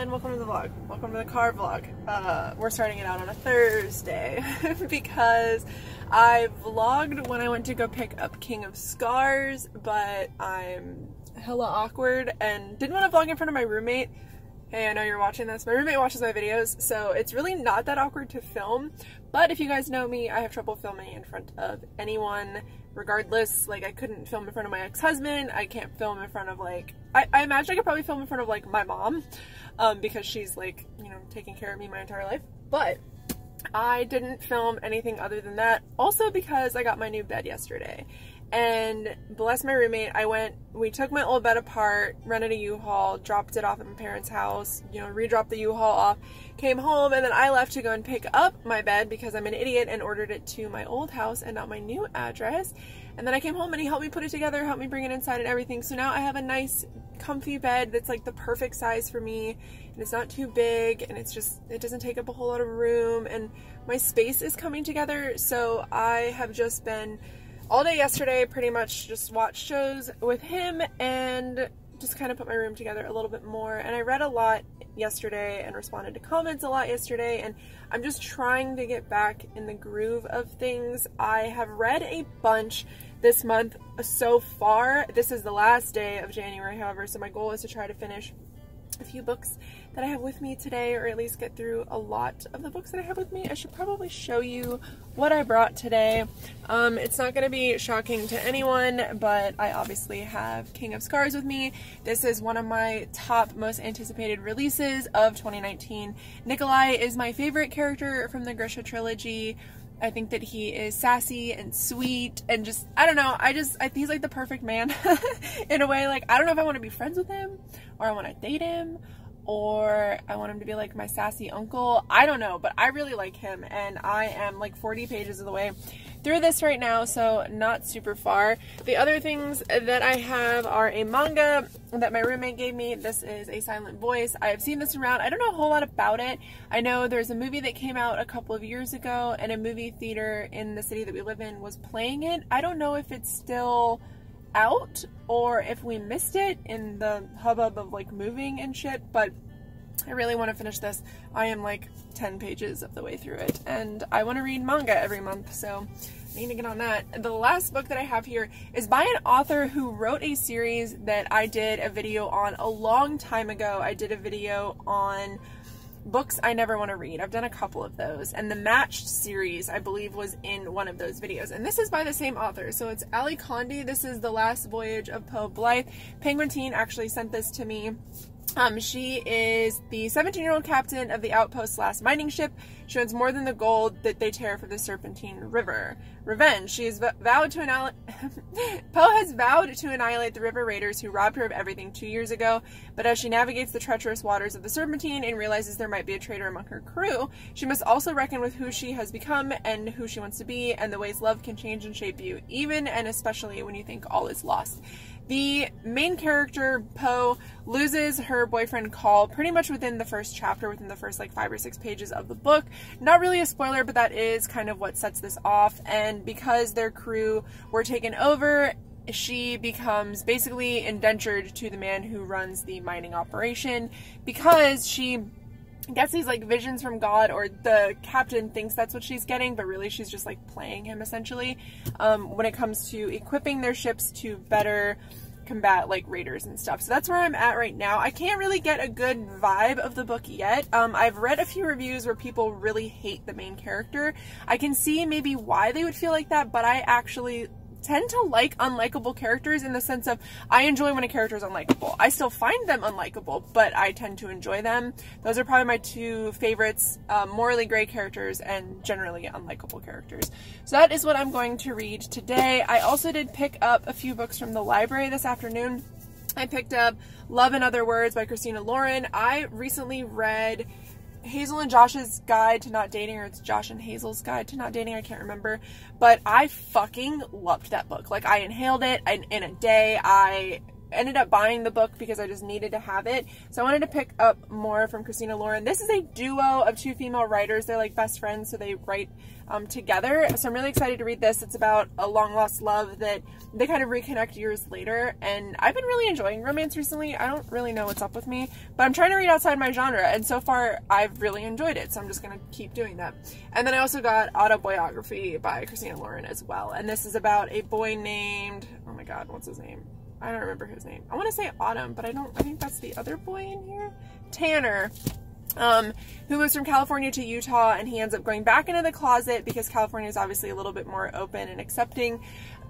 and welcome to the vlog. Welcome to the car vlog. We're starting it out on a Thursday because I vlogged when I went to go pick up King of Scars, but I'm hella awkward and didn't want to vlog in front of my roommate. Hey, I know you're watching this. My roommate watches my videos, so it's really not that awkward to film. But if you guys know me, I have trouble filming in front of anyone, regardless. Like, I couldn't film in front of my ex-husband. I can't film in front of, like, I imagine I could probably film in front of, like, my mom, because she's, like, you know, taking care of me my entire life. But I didn't film anything other than that. Also because I got my new bed yesterday. And bless my roommate, we took my old bed apart, rented a U-Haul, dropped it off at my parents' house, you know, redropped the U-Haul off, came home, and then I left to go and pick up my bed because I'm an idiot and ordered it to my old house and not my new address. And then I came home and he helped me put it together, helped me bring it inside and everything. So now I have a nice, comfy bed that's like the perfect size for me, and it's not too big, and it's just, it doesn't take up a whole lot of room, and my space is coming together. So I have just been all day yesterday, pretty much just watched shows with him and just kind of put my room together a little bit more. And I read a lot yesterday and responded to comments a lot yesterday, and I'm just trying to get back in the groove of things. I have read a bunch this month so far. This is the last day of January, however, so my goal is to try to finish a few books that I have with me today, or at least get through a lot of the books that I have with me. I should probably show you what I brought today. It's not going to be shocking to anyone, but I obviously have King of Scars with me. This is one of my top most anticipated releases of 2019. Nikolai is my favorite character from the Grisha trilogy. I think that he is sassy and sweet and just, I don't know, I think he's like the perfect man in a way. Like, I don't know if I want to be friends with him, or I want to date him, or I want him to be like my sassy uncle. I don't know, but I really like him, and I am like 40 pages of the way through this right now, so not super far. The other things that I have are a manga that my roommate gave me. This is A Silent Voice. I have seen this around. I don't know a whole lot about it. I know there's a movie that came out a couple of years ago, and a movie theater in the city that we live in was playing it. I don't know if it's still out or if we missed it in the hubbub of like moving and shit, but I really want to finish this. I am like 10 pages of the way through it, and I want to read manga every month, so I need to get on that. The last book that I have here is by an author who wrote a series that I did a video on a long time ago. I did a video on books I never want to read. I've done a couple of those, and the Matched series, I believe, was in one of those videos, and this is by the same author. So it's Ali Condi. This is The Last Voyage of Poe Blythe. Penguin Teen actually sent this to me. She is the 17-year-old captain of the outpost's last mining ship. She wants more than the gold that they tear from the Serpentine River. Revenge. She has vowed to annihilate Poe has vowed to annihilate the river raiders who robbed her of everything 2 years ago, but as she navigates the treacherous waters of the Serpentine and realizes there might be a traitor among her crew, she must also reckon with who she has become and who she wants to be, and the ways love can change and shape you, even and especially when you think all is lost. The main character, Poe, loses her boyfriend Call pretty much within the first chapter, within the first like 5 or 6 pages of the book. Not really a spoiler, but that is kind of what sets this off. And because their crew were taken over, she becomes basically indentured to the man who runs the mining operation, because she gets these like visions from God, or the captain thinks that's what she's getting, but really she's just like playing him essentially, when it comes to equipping their ships to better combat like raiders and stuff. So that's where I'm at right now. I can't really get a good vibe of the book yet. I've read a few reviews where people really hate the main character. I can see maybe why they would feel like that, but I actually tend to like unlikable characters, in the sense of I enjoy when a character is unlikable. I still find them unlikable, but I tend to enjoy them. Those are probably my two favorites, morally gray characters and generally unlikable characters. So that is what I'm going to read today. I also did pick up a few books from the library this afternoon. I picked up Love and Other Words by Christina Lauren. I recently read Hazel and Josh's Guide to Not Dating, or it's Josh and Hazel's Guide to Not Dating, I can't remember, but I fucking loved that book. Like, I inhaled it in a day. I ended up buying the book because I just needed to have it. So I wanted to pick up more from Christina Lauren. This is a duo of two female writers. They're like best friends, so they write together. So I'm really excited to read this. It's about a long lost love that they kind of reconnect years later, and I've been really enjoying romance recently. I don't really know what's up with me, but I'm trying to read outside my genre, and so far I've really enjoyed it, so I'm just gonna keep doing that. And then I also got Autobiography by Christina Lauren as well, and this is about a boy named, oh my god, what's his name? I don't remember his name. I want to say Autumn, but I think that's the other boy in here. Tanner. Who moves from California to Utah, and he ends up going back into the closet because California is obviously a little bit more open and accepting,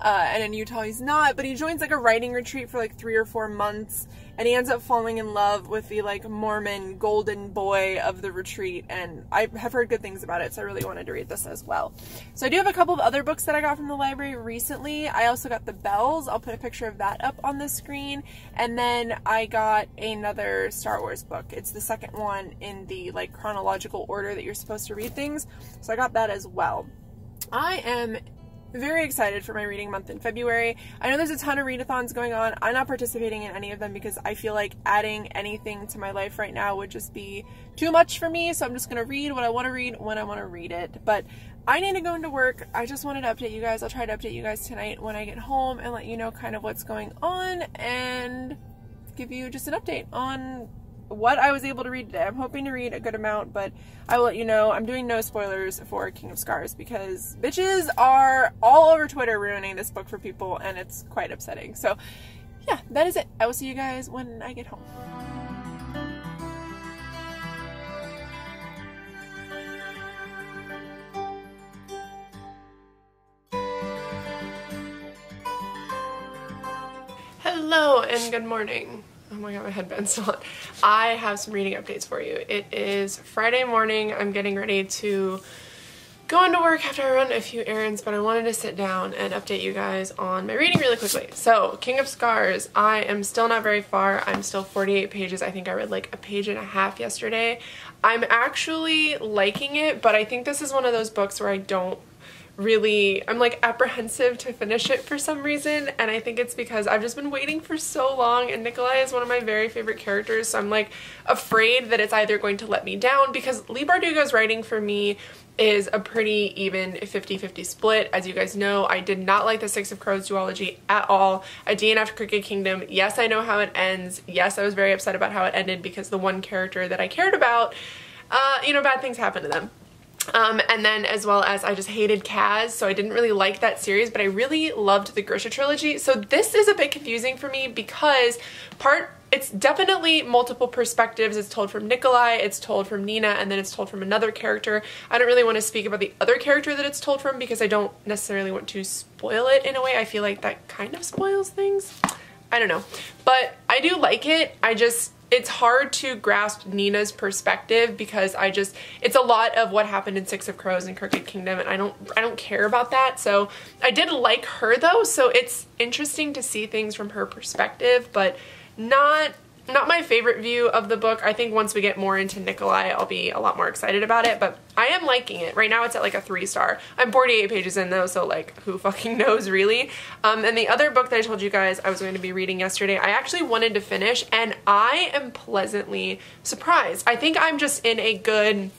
and in Utah he's not, but he joins like a writing retreat for like 3 or 4 months, and he ends up falling in love with the like Mormon golden boy of the retreat, and I have heard good things about it, so I really wanted to read this as well. So I do have a couple of other books that I got from the library recently. I also got The Bells. I'll put a picture of that up on the screen, and then I got another Star Wars book. It's the second one in the like chronological order that you're supposed to read things, so I got that as well. I am very excited for my reading month in February. I know there's a ton of readathons going on. I'm not participating in any of them because I feel like adding anything to my life right now would just be too much for me, so I'm just gonna read what I want to read when I want to read it. But I need to go into work. I just wanted to update you guys. I'll try to update you guys tonight when I get home and let you know kind of what's going on and give you just an update on what I was able to read today. I'm hoping to read a good amount, but I will let you know. I'm doing no spoilers for King of Scars because bitches are all over Twitter ruining this book for people, and it's quite upsetting. So yeah, that is it. I will see you guys when I get home. Hello and good morning. Oh my god, my headband's still on. I have some reading updates for you. It is Friday morning. I'm getting ready to go into work after I run a few errands, but I wanted to sit down and update you guys on my reading really quickly. So, King of Scars, I am still not very far. I'm still 48 pages. I think I read like a page and a half yesterday. I'm actually liking it, but I think this is one of those books where I'm like apprehensive to finish it for some reason, and I think it's because I've just been waiting for so long, and Nikolai is one of my very favorite characters, so I'm like afraid that it's either going to let me down, because Leigh Bardugo's writing for me is a pretty even 50-50 split. As you guys know, I did not like the Six of Crows duology at all. I DNF'd Crooked Kingdom. Yes, I know how it ends. Yes, I was very upset about how it ended because the one character that I cared about, you know, bad things happened to them. And then as well as I just hated Kaz, so I didn't really like that series, but I really loved the Grisha trilogy. So this is a bit confusing for me because it's definitely multiple perspectives. It's told from Nikolai, it's told from Nina, and then it's told from another character. I don't really want to speak about the other character that it's told from because I don't necessarily want to spoil it in a way. I feel like that kind of spoils things. I don't know. But I do like it. It's hard to grasp Nina's perspective because it's a lot of what happened in Six of Crows and Crooked Kingdom, and I don't care about that. So I did like her though, so it's interesting to see things from her perspective, but not my favorite view of the book. I think once we get more into Nikolai, I'll be a lot more excited about it, but I am liking it. Right now it's at like a 3-star. I'm 48 pages in though, so like who fucking knows really. And the other book that I told you guys I was going to be reading yesterday, I actually wanted to finish, and I am pleasantly surprised. I think I'm just in a good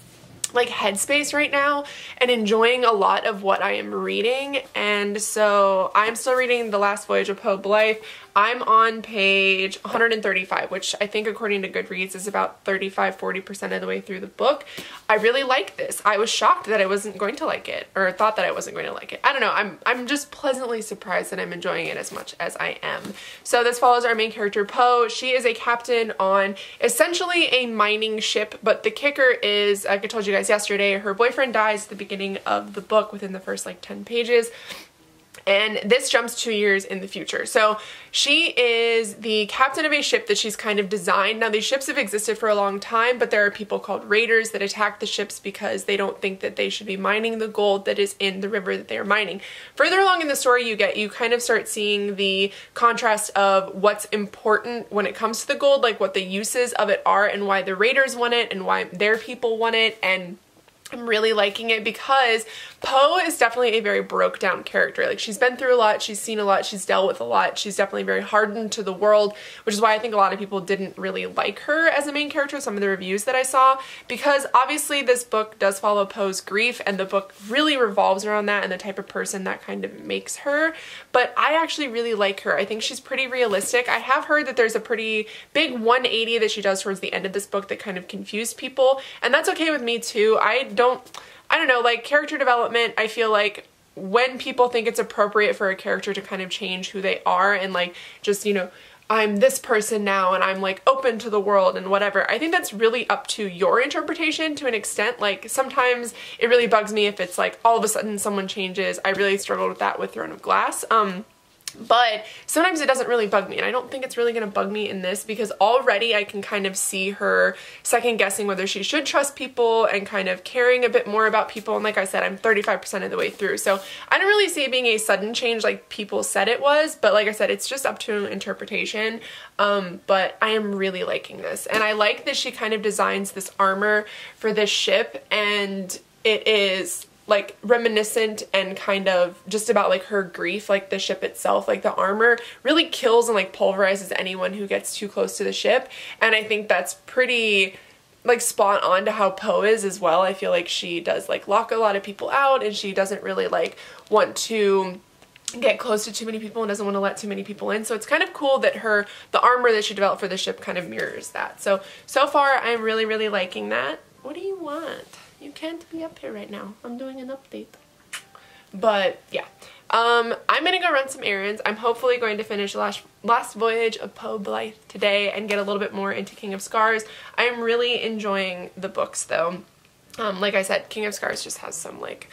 like headspace right now and enjoying a lot of what I am reading, and so I'm still reading The Last Voyage of Poe Blythe. I'm on page 135, which I think according to Goodreads is about 35-40% of the way through the book. I really like this. I was shocked that I wasn't going to like it, or thought that I wasn't going to like it. I don't know. I'm just pleasantly surprised that I'm enjoying it as much as I am. So this follows our main character, Poe. She is a captain on essentially a mining ship, but the kicker is, like I told you guys yesterday, her boyfriend dies at the beginning of the book within the first like 10 pages. And this jumps 2 years in the future. So she is the captain of a ship that she's kind of designed. Now these ships have existed for a long time, but there are people called raiders that attack the ships because they don't think that they should be mining the gold that is in the river that they are mining. Further along in the story you kind of start seeing the contrast of what's important when it comes to the gold, like what the uses of it are and why the raiders want it and why their people want it, and I'm really liking it because Poe is definitely a very broke down character. Like, she's been through a lot, she's seen a lot, she's dealt with a lot, she's definitely very hardened to the world, which is why I think a lot of people didn't really like her as a main character, some of the reviews that I saw, because obviously this book does follow Poe's grief and the book really revolves around that and the type of person that kind of makes her, but I actually really like her. I think she's pretty realistic. I have heard that there's a pretty big 180 that she does towards the end of this book that kind of confused people, and that's okay with me too. I don't know, like, character development, I feel like when people think it's appropriate for a character to kind of change who they are and like just, you know, I'm this person now and I'm like open to the world and whatever, I think that's really up to your interpretation to an extent. Like, sometimes it really bugs me if it's like all of a sudden someone changes. I really struggled with that with Throne of Glass. But sometimes it doesn't really bug me, and I don't think it's really going to bug me in this because already I can kind of see her second guessing whether she should trust people and kind of caring a bit more about people, and like I said, I'm 35% of the way through, so I don't really see it being a sudden change like people said it was, but like I said, it's just up to interpretation. But I am really liking this, and I like that she kind of designs this armor for this ship, and it is like reminiscent and kind of just about like her grief, like the ship itself. Like, the armor really kills and like pulverizes anyone who gets too close to the ship, and I think that's pretty like spot on to how Poe is as well. I feel like she does like lock a lot of people out, and she doesn't really like want to get close to too many people and doesn't want to let too many people in, so it's kind of cool that the armor that she developed for the ship kind of mirrors that. So far I'm really liking that. What do you want? You can't be up here right now. I'm doing an update. But yeah, I'm gonna go run some errands. I'm hopefully going to finish last Voyage of Poe Blythe today and get a little bit more into King of Scars. I am really enjoying the books though. Like I said, King of Scars just has some like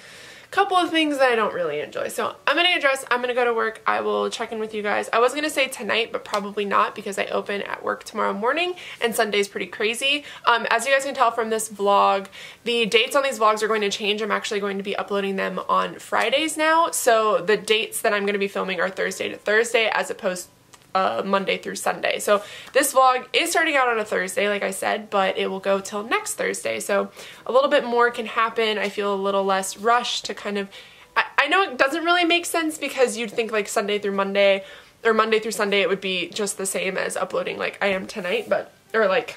couple of things that I don't really enjoy. So I'm gonna get dressed, I'm gonna go to work, I will check in with you guys. I was gonna say tonight, but probably not because I open at work tomorrow morning and Sunday's pretty crazy. As you guys can tell from this vlog, the dates on these vlogs are going to change. I'm actually going to be uploading them on Fridays now. So the dates that I'm gonna be filming are Thursday to Thursday as opposed Monday through Sunday. So this vlog is starting out on a Thursday, like I said, but it will go till next Thursday. So a little bit more can happen. I feel a little less rushed to kind of, I know it doesn't really make sense because you'd think like Sunday through Monday or Monday through Sunday it would be just the same as uploading like I am tonight, but, or like,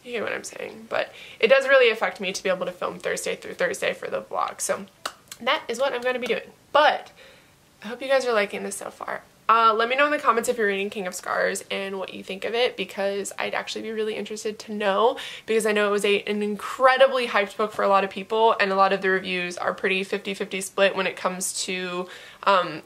you get what I'm saying, but it does really affect me to be able to film Thursday through Thursday for the vlog. So that is what I'm going to be doing. But I hope you guys are liking this so far. Let me know in the comments if you're reading King of Scars and what you think of it, because I'd actually be really interested to know, because I know it was an incredibly hyped book for a lot of people, and a lot of the reviews are pretty 50-50 split when it comes to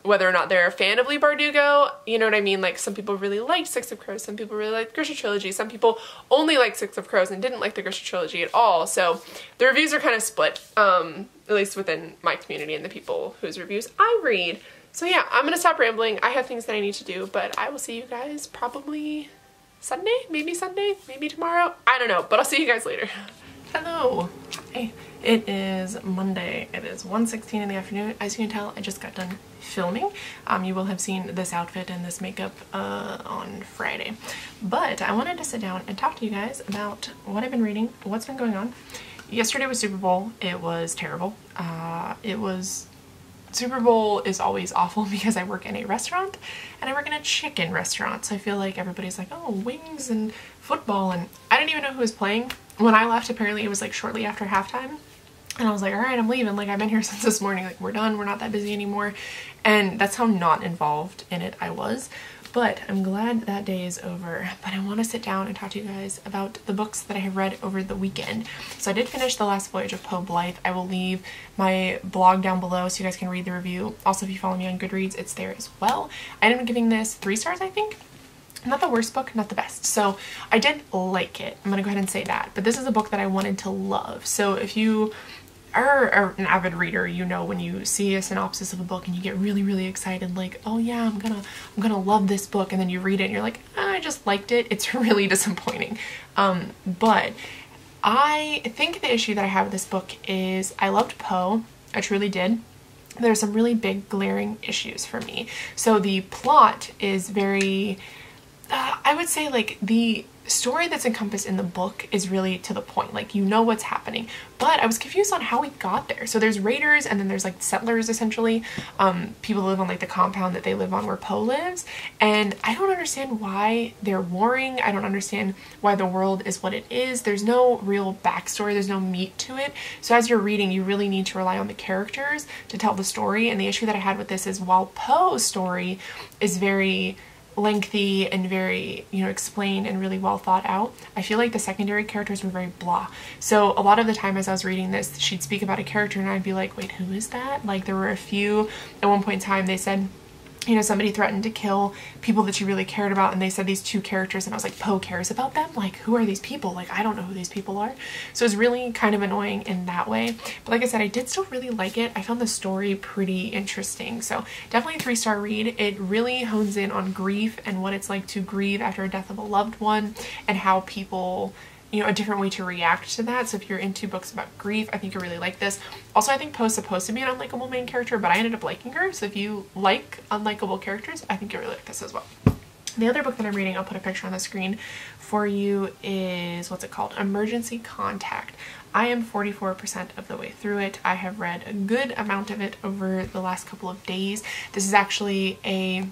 whether or not they're a fan of Leigh Bardugo. You know what I mean? Like, some people really liked Six of Crows, some people really liked the Grisha trilogy, some people only liked Six of Crows and didn't like the Grisha trilogy at all. So the reviews are kind of split, at least within my community and the people whose reviews I read. So yeah, I'm gonna stop rambling. I have things that I need to do, but I will see you guys probably Sunday, maybe tomorrow. I don't know, but I'll see you guys later. Hello. Hi. It is Monday. It is 1:16 in the afternoon. As you can tell, I just got done filming. You will have seen this outfit and this makeup on Friday. But I wanted to sit down and talk to you guys about what I've been reading, what's been going on. Yesterday was Super Bowl. It was terrible. Super Bowl is always awful because I work in a restaurant and I work in a chicken restaurant, so I feel like everybody's like, oh, wings and football, and I didn't even know who was playing. When I left, apparently it was like shortly after halftime, and I was like, all right, I'm leaving. Like, I've been here since this morning. Like, we're done. We're not that busy anymore. And that's how not involved in it I was. But I'm glad that day is over. But I want to sit down and talk to you guys about the books that I have read over the weekend. So I did finish the last Voyage of Poe Blythe. I will leave my blog down below so you guys can read the review. Also, if you follow me on Goodreads, it's there as well. I ended up giving this 3 stars, I think. Not the worst book, not the best. So I did like it. I'm going to go ahead and say that. But this is a book that I wanted to love. So if you are an avid reader, you know when you see a synopsis of a book and you get really excited, like, oh yeah, I'm gonna love this book, and then you read it and you're like, oh, I just liked it. It's really disappointing. But I think the issue that I have with this book is I loved Poe. I truly did. There's some really big glaring issues for me. So the plot is very, I would say, like, the story that's encompassed in the book is really to the point. Like, you know what's happening, but I was confused on how we got there. So there's raiders, and then there's like settlers, essentially, people who live on like the compound that they live on where Poe lives, and I don't understand why they're warring. I don't understand why the world is what it is. There's no real backstory, there's no meat to it. So as you're reading, you really need to rely on the characters to tell the story. And the issue that I had with this is, while Poe's story is very lengthy and very, you know, explained and really well thought out, I feel like the secondary characters were very blah. So a lot of the time as I was reading this, she'd speak about a character and I'd be like, wait, who is that? Like, there were a few, at one point in time they said, you know, somebody threatened to kill people that she really cared about, and they said these two characters, and I was like, Poe cares about them? Like, who are these people? Like, I don't know who these people are. So it's really kind of annoying in that way. But like I said, I did still really like it. I found the story pretty interesting. So definitely a 3-star read. It really hones in on grief and what it's like to grieve after a death of a loved one, and how people, you know, a different way to react to that. So if you're into books about grief, I think you'll really like this. Also, I think Poe's supposed to be an unlikable main character, but I ended up liking her. So if you like unlikable characters, I think you'll really like this as well. The other book that I'm reading, I'll put a picture on the screen for you, is, what's it called? Emergency Contact. I am 44% of the way through it. I have read a good amount of it over the last couple of days. This is actually a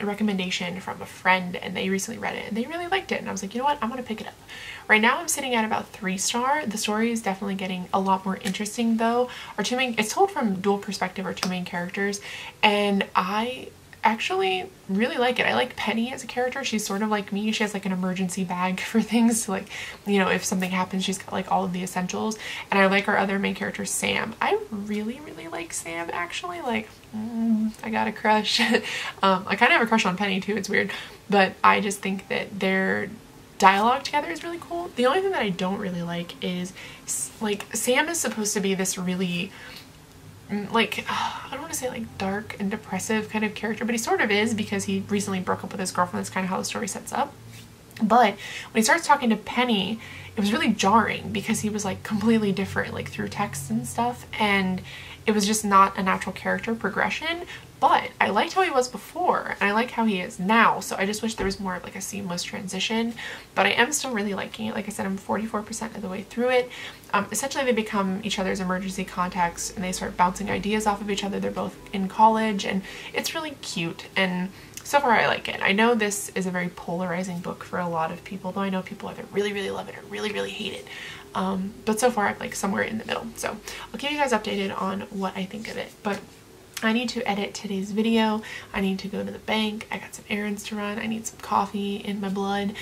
recommendation from a friend, and they recently read it and they really liked it, and I was like, you know what, I'm gonna pick it up. Right now I'm sitting at about 3-star. The story is definitely getting a lot more interesting though. It's told from dual perspective, our two main characters, and I actually really like it. I like Penny as a character. She's sort of like me. She has like an emergency bag for things, so, like, you know, if something happens, she's got like all of the essentials. And I like our other main character, Sam. I really like Sam, actually. Like, I got a crush. I kind of have a crush on Penny too, it's weird, but I just think that their dialogue together is really cool. The only thing that I don't really like is, like, Sam is supposed to be this really, like, I don't want to say like dark and depressive kind of character, but he sort of is, because he recently broke up with his girlfriend. That's kind of how the story sets up. But when he starts talking to Penny, it was really jarring, because he was like completely different, like through text and stuff, and it was just not a natural character progression. But I liked how he was before, and I like how he is now, so I just wish there was more of like a seamless transition. But I am still really liking it. Like I said, I'm 44% of the way through it. Essentially they become each other's emergency contacts, and they start bouncing ideas off of each other. They're both in college, and it's really cute, and so far I like it. I know this is a very polarizing book for a lot of people, though I know people either really love it or really hate it. But so far I'm like somewhere in the middle. So I'll keep you guys updated on what I think of it. But I need to edit today's video. I need to go to the bank. I got some errands to run. I need some coffee in my blood.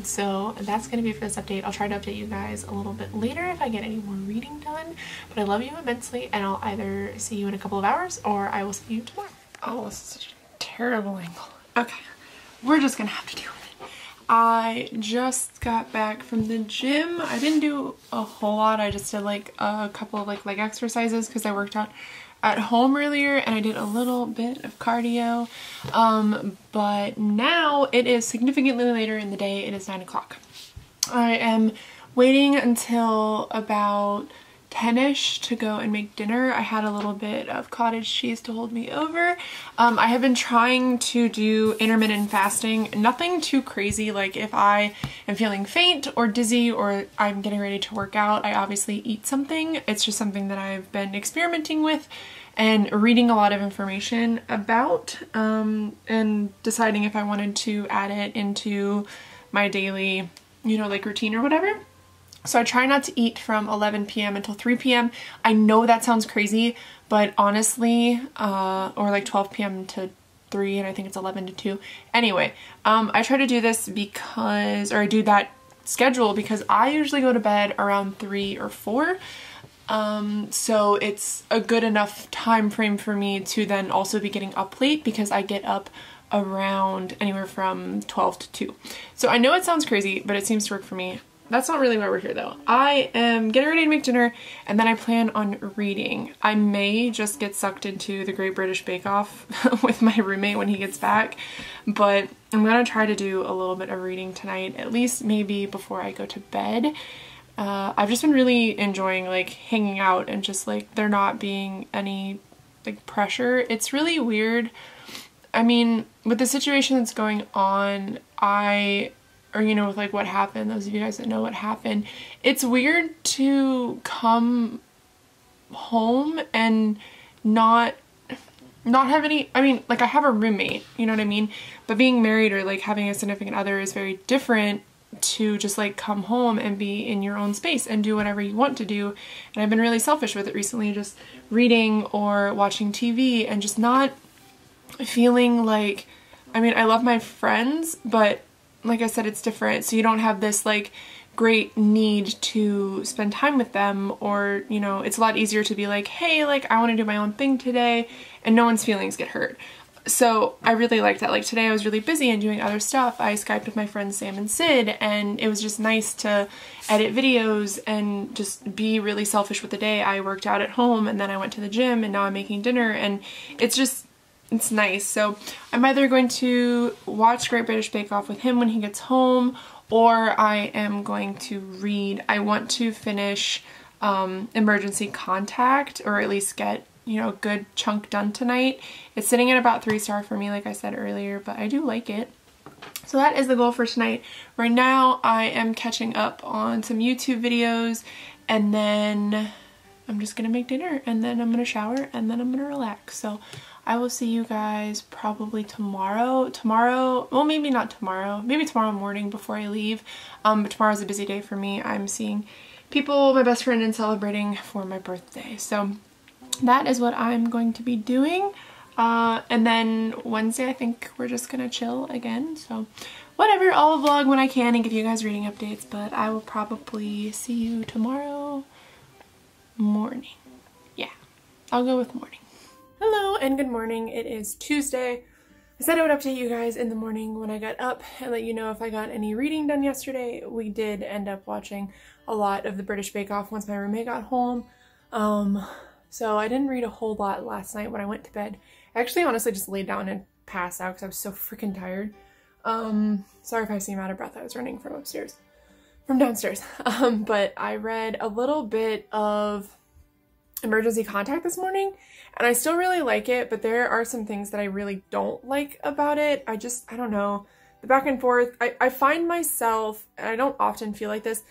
So that's going to be for this update. I'll try to update you guys a little bit later if I get any more reading done. But I love you immensely, and I'll either see you in a couple of hours or I will see you tomorrow. Oh, this is such a terrible angle. Okay, we're just going to have to deal with it. I just got back from the gym. I didn't do a whole lot. I just did like a couple of like leg exercises because I worked out at home earlier, and I did a little bit of cardio. But now it is significantly later in the day. It is 9 o'clock. I am waiting until about 10ish to go and make dinner. I had a little bit of cottage cheese to hold me over. I have been trying to do intermittent fasting, nothing too crazy. Like if I am feeling faint or dizzy or I'm getting ready to work out, I obviously eat something. It's just something that I've been experimenting with and reading a lot of information about, and deciding if I wanted to add it into my daily, you know, like routine or whatever. So I try not to eat from 11 p.m. until 3 p.m. I know that sounds crazy, but honestly, or like 12 p.m. to 3, and I think it's 11 to 2. Anyway, I try to do this because, or I do that schedule because I usually go to bed around 3 or 4. So it's a good enough time frame for me to then also be getting up late, because I get up around anywhere from 12 to 2. So I know it sounds crazy, but it seems to work for me. That's not really why we're here though. I am getting ready to make dinner, and then I plan on reading. I may just get sucked into the Great British Bake Off with my roommate when he gets back, but I'm gonna try to do a little bit of reading tonight, at least maybe before I go to bed. I've just been really enjoying like hanging out and just like there not being any like pressure. It's really weird. I mean, with the situation that's going on, I or you know, with like what happened, those of you guys that know what happened, it's weird to come home and not have any, I mean, like I have a roommate, you know what I mean? But being married or like having a significant other is very different to just like come home and be in your own space and do whatever you want to do. And I've been really selfish with it recently, just reading or watching TV and just not feeling like, I mean, I love my friends, but like I said, it's different. So you don't have this like great need to spend time with them, or, you know, it's a lot easier to be like, hey, like I want to do my own thing today, and no one's feelings get hurt. So I really like that. Like today I was really busy and doing other stuff. I Skyped with my friends Sam and Sid, and it was just nice to edit videos and just be really selfish with the day. I worked out at home and then I went to the gym and now I'm making dinner, and it's nice. So I'm either going to watch Great British Bake Off with him when he gets home, or I am going to read. I want to finish Emergency Contact, or at least get, you know, a good chunk done tonight. It's sitting at about 3-star for me, like I said earlier, but I do like it. So that is the goal for tonight. Right now I am catching up on some YouTube videos, and then I'm just gonna make dinner, and then I'm gonna shower, and then I'm gonna relax. So I will see you guys probably tomorrow. Well, maybe not tomorrow. Maybe tomorrow morning before I leave. But tomorrow's a busy day for me. I'm seeing people, my best friend, and celebrating for my birthday. So that is what I'm going to be doing. And then Wednesday, I think we're just gonna chill again. So whatever, I'll vlog when I can and give you guys reading updates, but I will probably see you tomorrow morning. Yeah, I'll go with morning. Hello and good morning. It is Tuesday. I said I would update you guys in the morning when I got up and let you know if I got any reading done yesterday. We did end up watching a lot of the British Bake Off once my roommate got home. So I didn't read a whole lot last night when I went to bed. I actually honestly just laid down and passed out because I was so freaking tired. Sorry if I seem out of breath. I was running from downstairs. But I read a little bit of Emergency Contact this morning, and I still really like it, but there are some things that I really don't like about it. I don't know, the back and forth. I find myself, and I don't often feel like this,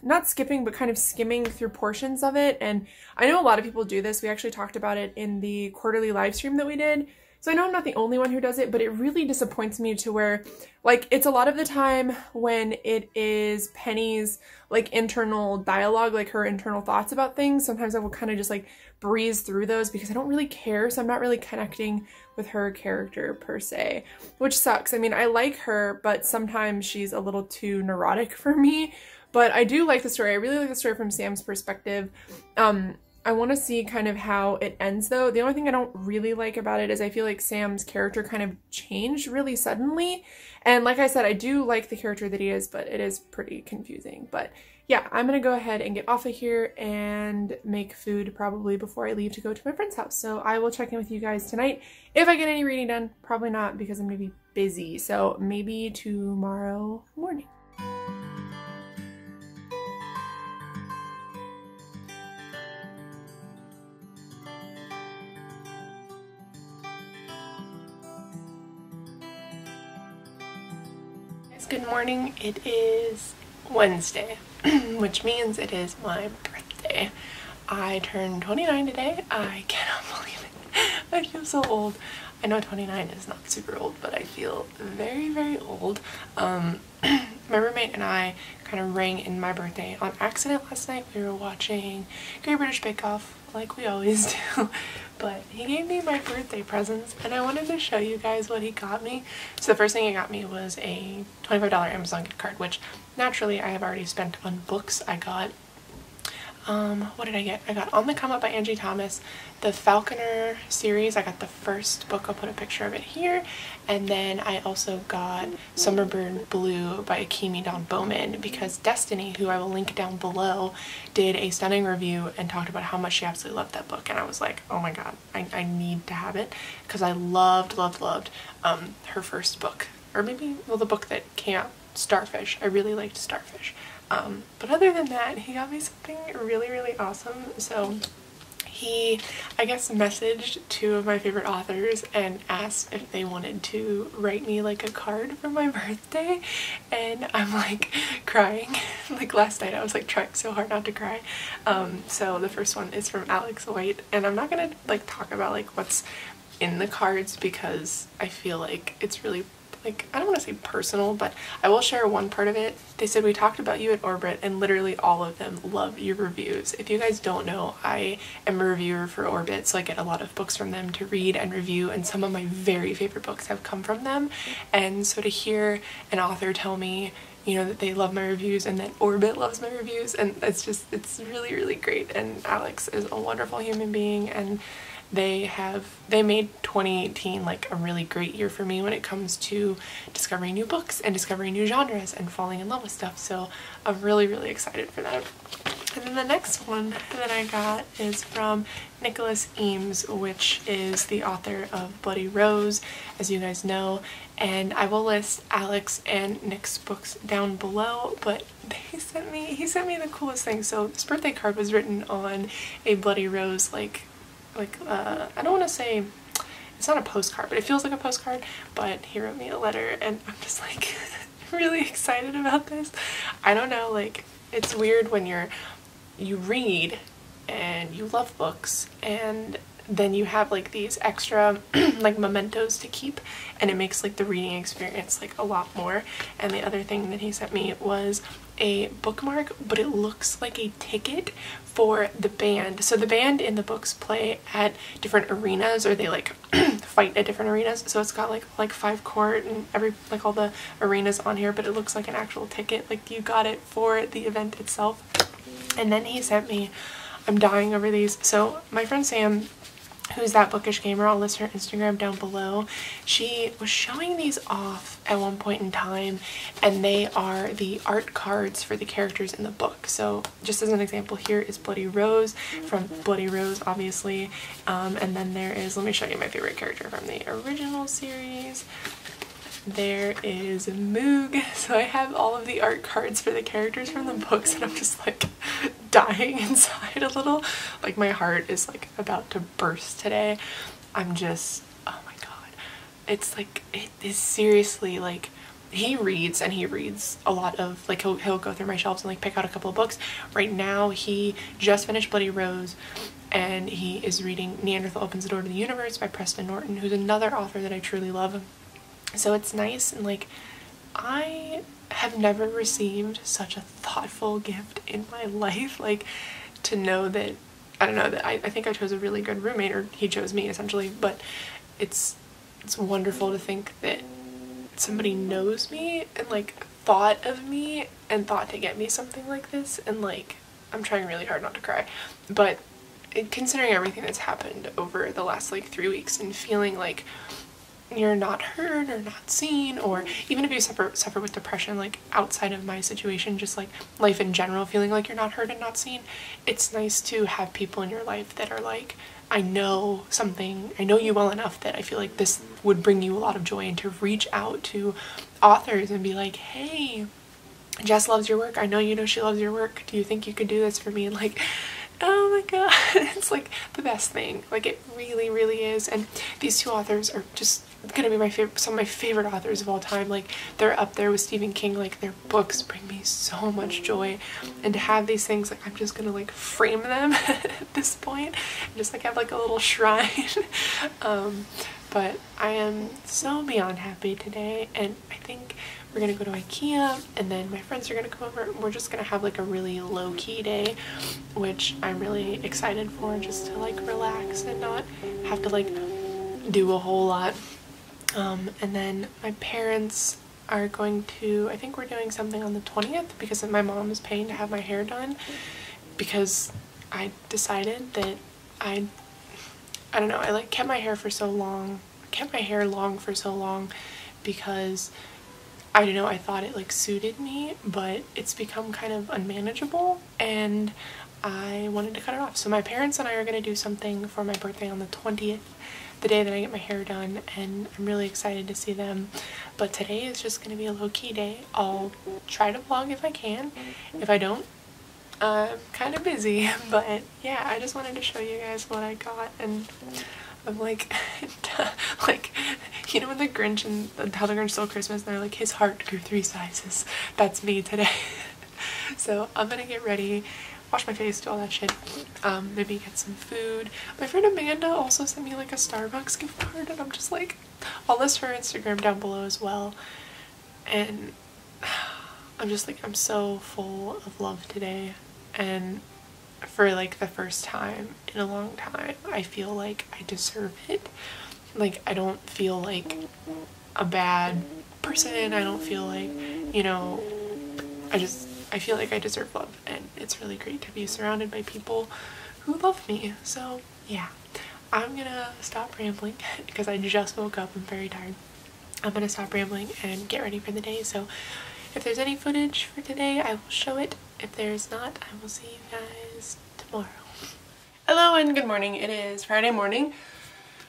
not skipping, but kind of skimming through portions of it. And I know a lot of people do this. We actually talked about it in the quarterly live stream that we did. So I know I'm not the only one who does it, but it really disappoints me to where, like, it's a lot of the time when it is Penny's, like, internal dialogue, like her internal thoughts about things. Sometimes I will kind of just, like, breeze through those because I don't really care. So I'm not really connecting with her character per se, which sucks. I mean, I like her, but sometimes she's a little too neurotic for me. But I do like the story. I really like the story from Sam's perspective. I want to see kind of how it ends though. The only thing I don't really like about it is I feel like Sam's character kind of changed really suddenly. And like I said, I do like the character that he is, but it is pretty confusing. But yeah, I'm going to go ahead and get off of here and make food probably before I leave to go to my friend's house. So I will check in with you guys tonight. If I get any reading done, probably not because I'm going to be busy. So maybe tomorrow morning. Good morning. It is Wednesday, which means it is my birthday. I turned 29 today. I cannot believe it. I feel so old. I know 29 is not super old, but I feel very, very old. My roommate and I kind of rang in my birthday on accident last night. We were watching Great British Bake Off like we always do, but he gave me my birthday presents and I wanted to show you guys what he got me. So the first thing he got me was a $25 Amazon gift card, which naturally I have already spent on books. I got what did I get? I got On the Come Up by Angie Thomas, the Falconer series. I got the first book. I'll put a picture of it here. And then I also got Summerbird Blue by Akemi Dawn Bowman because Destiny, who I will link down below, did a stunning review and talked about how much she absolutely loved that book. And I was like, oh my god, I need to have it because I loved her first book. Or maybe, well, the book that came out, Starfish. I really liked Starfish. But other than that, he got me something really, really awesome. So he, I guess, messaged two of my favorite authors and asked if they wanted to write me like a card for my birthday, and I'm like crying. Like last night I was like trying so hard not to cry. So the first one is from Alex White, and I'm not gonna like talk about like what's in the cards because I feel like it's really, like, I don't want to say personal, but I will share one part of it. They said, we talked about you at Orbit, and literally all of them love your reviews. If you guys don't know, I am a reviewer for Orbit, so I get a lot of books from them to read and review, and some of my very favorite books have come from them. And so to hear an author tell me, you know, that they love my reviews and that Orbit loves my reviews, and it's just, it's really, really great. And Alex is a wonderful human being, and they made 2018 like a really great year for me when it comes to discovering new books and discovering new genres and falling in love with stuff. So I'm really, really excited for that. And then the next one that I got is from Nicholas Eames, which is the author of Bloody Rose, as you guys know. And I will list Alex and Nick's books down below, but he sent me the coolest thing. So this birthday card was written on a Bloody Rose, I don't want to say, it's not a postcard, but it feels like a postcard, but he wrote me a letter, and I'm just like really excited about this. I don't know, like, it's weird when you read and you love books, and then you have like these extra like mementos to keep, and it makes like the reading experience like a lot more. And the other thing that he sent me was a bookmark, but it looks like a ticket for the band. So the band in the books play at different arenas, or they like fight at different arenas. So it's got like 5 court and like all the arenas on here, but it looks like an actual ticket, like you got it for the event itself. And then he sent me, I'm dying over these. So my friend Sam, who's that bookish gamer, I'll list her Instagram down below, she was showing these off at one point in time, and they are the art cards for the characters in the book. So just as an example, here is Bloody Rose from Bloody Rose, obviously, and then there is, let me show you my favorite character from the original series. There is Moog. So I have all of the art cards for the characters from the books, and I'm just like dying inside a little. Like my heart is like about to burst today. I'm just, oh my god. It's like, it is seriously like, he reads, and he reads a lot of, like, he'll go through my shelves and like pick out a couple of books. Right now he just finished Bloody Rose, and he is reading Neanderthal Opens the Door to the Universe by Preston Norton, who's another author that I truly love. So it's nice, and like, I have never received such a thoughtful gift in my life. Like, to know that, I don't know, that I think I chose a really good roommate, or he chose me essentially, but it's wonderful to think that somebody knows me and like thought of me and thought to get me something like this. And like, I'm trying really hard not to cry, but considering everything that's happened over the last like 3 weeks, and feeling like you're not heard or not seen, or even if you suffer with depression, like outside of my situation, just like life in general, feeling like you're not heard and not seen, it's nice to have people in your life that are like, I know something, I know you well enough that I feel like this would bring you a lot of joy, and to reach out to authors and be like, hey, Jess loves your work, I know you know she loves your work, do you think you could do this for me? And like, oh my god, it's like the best thing. Like, it really, really is. And these two authors are just gonna be some of my favorite authors of all time. Like, they're up there with Stephen King. Like, their books bring me so much joy, and to have these things, like, I'm just gonna like frame them at this point and just like have like a little shrine. But I am so beyond happy today, and I think we're gonna go to IKEA, and then my friends are gonna come over. We're just gonna have like a really low-key day, which I'm really excited for, just to like relax and not have to like do a whole lot. And then my parents are going to, I think we're doing something on the 20th, because my mom is paying to have my hair done, because I decided that I don't know, I like kept my hair long for so long because I don't know, I thought it like suited me, but it's become kind of unmanageable, and I wanted to cut it off. So my parents and I are going to do something for my birthday on the 20th, the day that I get my hair done, and I'm really excited to see them. But today is just going to be a low-key day. I'll try to vlog if I can. If I don't, I'm kind of busy, but yeah, I just wanted to show you guys what I got, and I'm like, like, you know when the Grinch and How the Grinch Stole Christmas, they're like, his heart grew 3 sizes. That's me today. So I'm gonna get ready, wash my face, do all that shit, maybe get some food. My friend Amanda also sent me like a Starbucks gift card, and I'm just like, I'll list her Instagram down below as well. And I'm just like, I'm so full of love today, and for like the first time in a long time, I feel like I deserve it. Like, I don't feel like a bad person. I don't feel like, you know, I feel like I deserve love, and it's really great to be surrounded by people who love me. So yeah, I'm gonna stop rambling because I just woke up. I'm very tired. I'm gonna stop rambling and get ready for the day. So if there's any footage for today, I will show it. If there's not, I will see you guys tomorrow. Hello and good morning. It is Friday morning.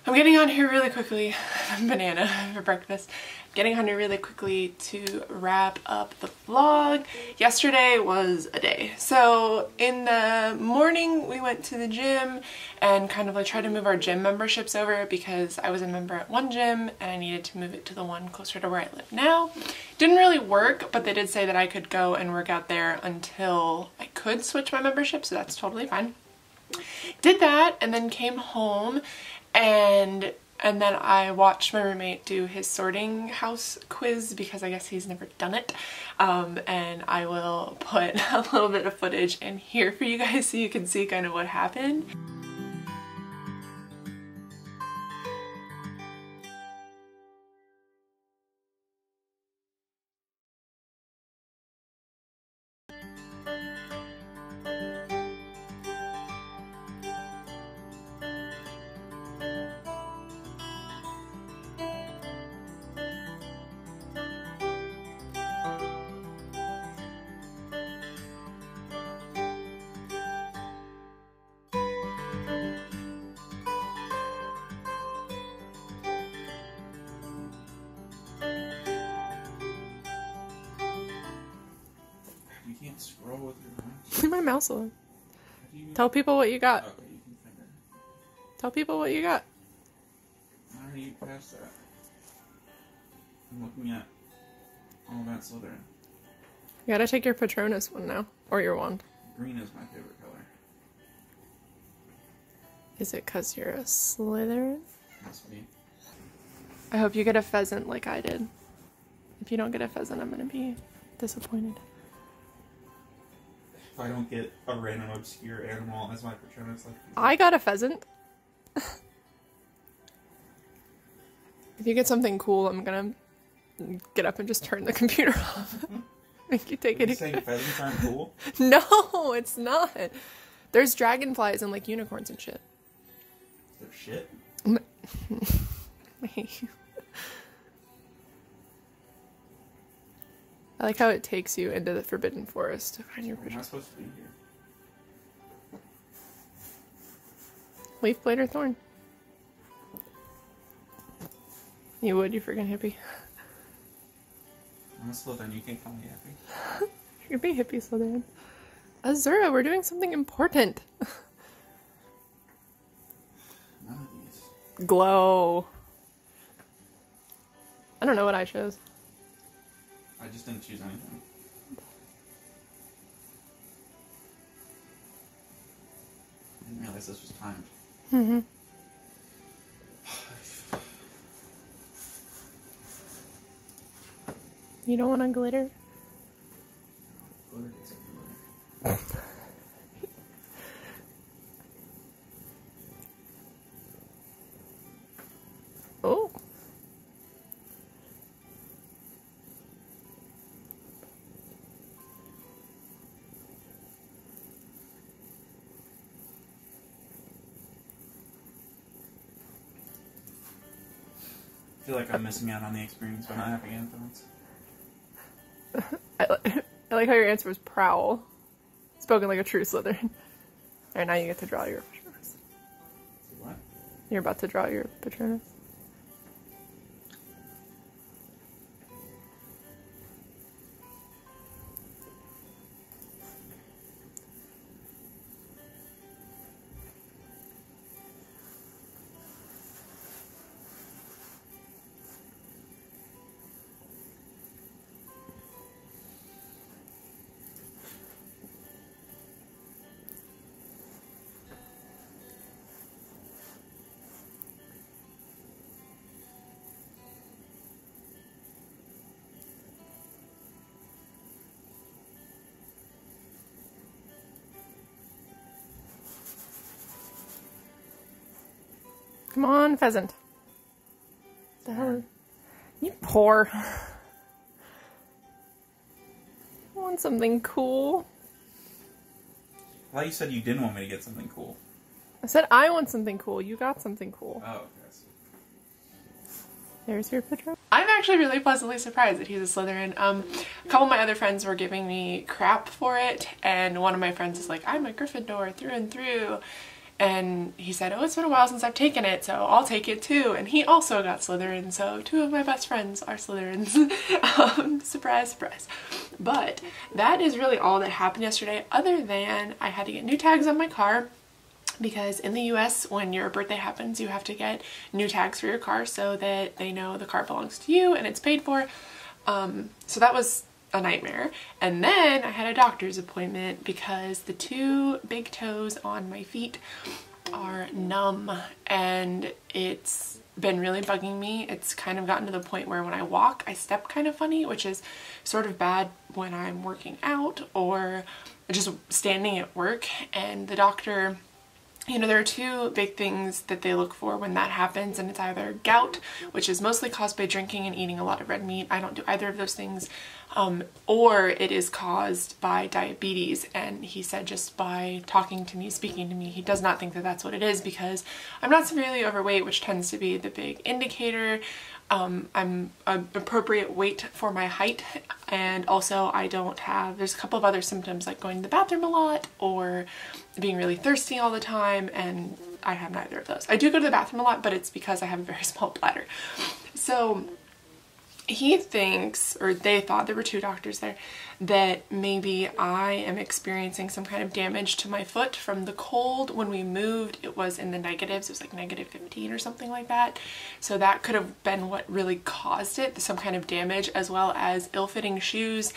I'm getting on here really quickly. Banana for breakfast. Getting on here really quickly to wrap up the vlog. Yesterday was a day. So in the morning we went to the gym and kind of like tried to move our gym memberships over because I was a member at one gym and I needed to move it to the one closer to where I live now. Didn't really work, but they did say that I could go and work out there until I could switch my membership, so that's totally fine. Did that and then came home and then I watched my roommate do his sorting house quiz because I guess he's never done it. And I will put a little bit of footage in here for you guys so you can see kind of what happened. You can't scroll with your mouse. Leave my mouse alone. Tell people what you got. Okay, you can finger. Tell people what you got. How do you pass that? I'm looking at all that Slytherin. You gotta take your Patronus one now. Or your wand. Green is my favorite color. Is it because you're a Slytherin? Must be. I hope you get a pheasant like I did. If you don't get a pheasant, I'm gonna be disappointed. If I don't get a random obscure animal as my Patronus, like I got a pheasant. If you get something cool, I'm gonna get up and just turn the computer off. Make you take Are it. you saying pheasants aren't cool? No, it's not. There's dragonflies and like unicorns and shit. They're shit. I like how it takes you into the Forbidden Forest to find your We're not Patronus. supposed to be here. Leaf, blade, or thorn? You would, you freaking hippie. I'm a Slytherin, you can't call me happy. You're be hippie, Slytherin. Azura, we're doing something important. None of these. Glow. I don't know what I chose. I just didn't choose anything. I didn't realize this was timed. Mm-hmm. You don't want to glitter? Glitter gets everywhere. Oh. I feel like I'm missing out on the experience by not having headphones. I like how your answer was prowl. Spoken like a true Slytherin. Alright, now you get to draw your Patronus. What? You're about to draw your Patronus. Come on, pheasant. The hell? You poor. I want something cool. I thought you said you didn't want me to get something cool. I said I want something cool. You got something cool. Oh, yes. There's your picture. I'm actually really pleasantly surprised that he's a Slytherin. A couple of my other friends were giving me crap for it, and one of my friends is like, I'm a Gryffindor through and through. And he said, oh, it's been a while since I've taken it, so I'll take it too. And he also got Slytherin, so 2 of my best friends are Slytherins. Surprise, surprise. But that is really all that happened yesterday, other than I had to get new tags on my car, because in the US, when your birthday happens, you have to get new tags for your car so that they know the car belongs to you and it's paid for. So that was a nightmare. And then I had a doctor's appointment because the 2 big toes on my feet are numb, and it's been really bugging me. It's kind of gotten to the point where when I walk, I step kind of funny, which is sort of bad when I'm working out or just standing at work. And the doctor, you know, there are 2 big things that they look for when that happens, and it's either gout, which is mostly caused by drinking and eating a lot of red meat. I don't do either of those things. Or it is caused by diabetes, and he said just by talking to me, speaking to me, he does not think that that's what it is, because I'm not severely overweight, which tends to be the big indicator. I'm an appropriate weight for my height, and also I don't have, there's a couple of other symptoms like going to the bathroom a lot or being really thirsty all the time, and I have neither of those. I do go to the bathroom a lot, but it's because I have a very small bladder. So he thinks, or they thought, there were 2 doctors there, that maybe I am experiencing some kind of damage to my foot from the cold. When we moved, it was in the negatives. It was like -15 or something like that. So that could have been what really caused it, some kind of damage, as well as ill-fitting shoes.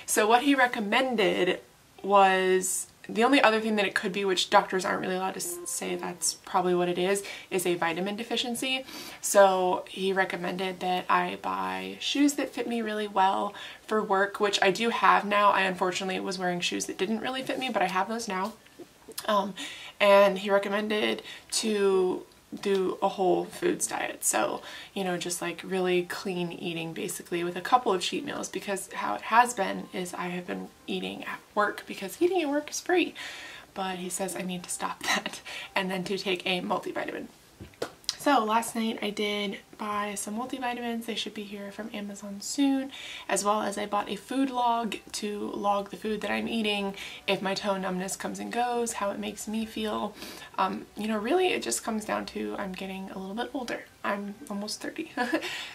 So what he recommended was, the only other thing that it could be, which doctors aren't really allowed to say that's probably what it is a vitamin deficiency. So he recommended that I buy shoes that fit me really well for work, which I do have now. I unfortunately was wearing shoes that didn't really fit me, but I have those now. And he recommended to do a whole foods diet. So, you know, just like really clean eating basically, with a couple of cheat meals, because how it has been is I have been eating at work because eating at work is free. But he says I need to stop that, and then to take a multivitamin. So last night I did buy some multivitamins. They should be here from Amazon soon, as well as I bought a food log to log the food that I'm eating, if my toe numbness comes and goes, how it makes me feel. You know, really it just comes down to I'm getting a little bit older. I'm almost 30.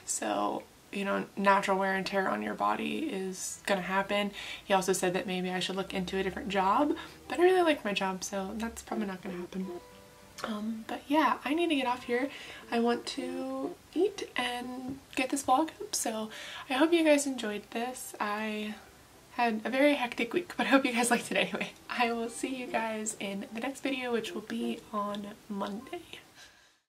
So, you know, natural wear and tear on your body is gonna happen. He also said that maybe I should look into a different job, but I really like my job, so that's probably not gonna happen. But yeah, I need to get off here. I want to eat and get this vlog up, so I hope you guys enjoyed this. I had a very hectic week, but I hope you guys liked it anyway. I will see you guys in the next video, which will be on Monday.